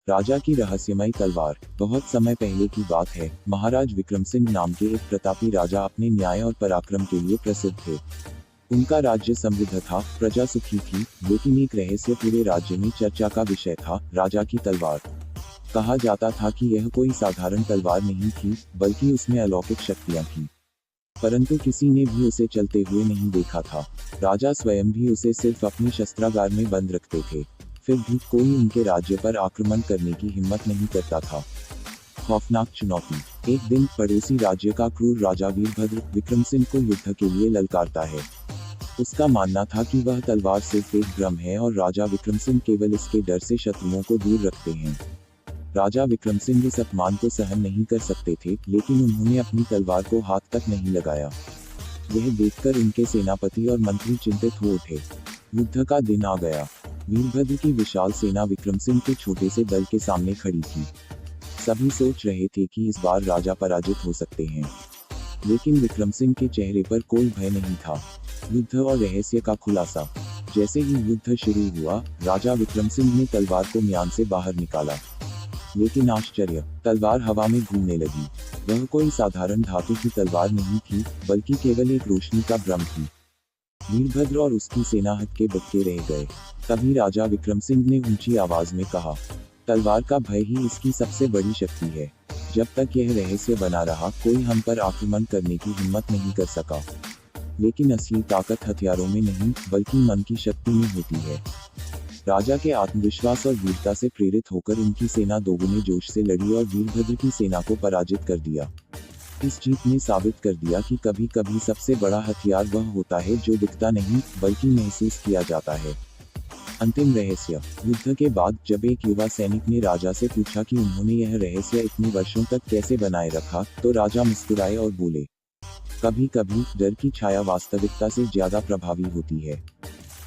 राजा की रहस्यमय तलवार। बहुत समय पहले की बात है। महाराज विक्रम सिंह नाम के एक प्रतापी राजा अपने न्याय और पराक्रम के लिए प्रसिद्ध थे। उनका राज्य समृद्ध था, प्रजा सुखी थी, लेकिन एक रहस्य पूरे राज्य में चर्चा का विषय था, राजा की तलवार। कहा जाता था कि यह कोई साधारण तलवार नहीं थी, बल्कि उसमें अलौकिक शक्तियां थीं। परंतु किसी ने भी उसे चलते हुए नहीं देखा था। राजा स्वयं भी उसे सिर्फ अपने शस्त्रागार में बंद रखते थे। फिर भी कोई उनके राज्य पर आक्रमण करने की हिम्मत नहीं करता था। खौफनाक चुनौती। एक दिन पड़ोसी राज्य का क्रूर राजा वीरभद्र विक्रम सिंह को युद्ध के लिए ललकारता है। उसका मानना था कि वह तलवार सिर्फ एक भ्रम है और राजा विक्रम सिंह केवल इसके डर से शत्रुओं को दूर रखते हैं। राजा विक्रम सिंह इस अपमान को सहन नहीं कर सकते थे, लेकिन उन्होंने अपनी तलवार को हाथ तक नहीं लगाया। यह देखकर उनके सेनापति और मंत्री चिंतित हो उठे। युद्ध का दिन आ गया। वीरभद्र की विशाल सेना विक्रम सिंह के छोटे से दल के सामने खड़ी थी। सभी सोच रहे थे कि इस बार राजा पराजित हो सकते हैं, लेकिन विक्रम सिंह के चेहरे पर कोई भय नहीं था। युद्ध और रहस्य का खुलासा। जैसे ही युद्ध शुरू हुआ, राजा विक्रम सिंह ने तलवार को म्यान से बाहर निकाला, लेकिन आश्चर्य, तलवार हवा में घूमने लगी। वह कोई साधारण धातु की तलवार नहीं थी, बल्कि केवल एक रोशनी का भ्रम थी। वीरभद्र और उसकी सेना हक्के बक्के रह गए। तभी राजा विक्रम सिंह ने ऊंची आवाज में कहा, तलवार का भय ही इसकी सबसे बड़ी शक्ति है। जब तक यह रहस्य बना रहा, कोई हम पर आक्रमण करने की हिम्मत नहीं कर सका। लेकिन असली ताकत हथियारों में नहीं, बल्कि मन की शक्ति में होती है। राजा के आत्मविश्वास और वीरता से प्रेरित होकर उनकी सेना दोगुने जोश से लड़ी और वीरभद्र की सेना को पराजित कर दिया। इस जीत ने साबित कर दिया कि कभी कभी सबसे बड़ा हथियार वह होता है जो दिखता नहीं, बल्कि महसूस किया जाता है। अंतिम रहस्य। युद्ध के बाद जब एक युवा सैनिक ने राजा से पूछा कि उन्होंने यह रहस्य इतने वर्षों तक कैसे बनाए रखा, तो राजा मुस्कुराए और बोले, कभी कभी डर की छाया वास्तविकता से ज्यादा प्रभावी होती है।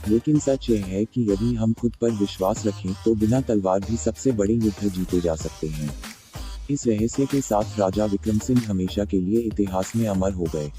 लेकिन सच यह है कि यदि हम खुद पर विश्वास रखें तो बिना तलवार भी सबसे बड़े युद्ध जीते जा सकते हैं। इस रहस्य के साथ राजा विक्रम सिंह हमेशा के लिए इतिहास में अमर हो गए।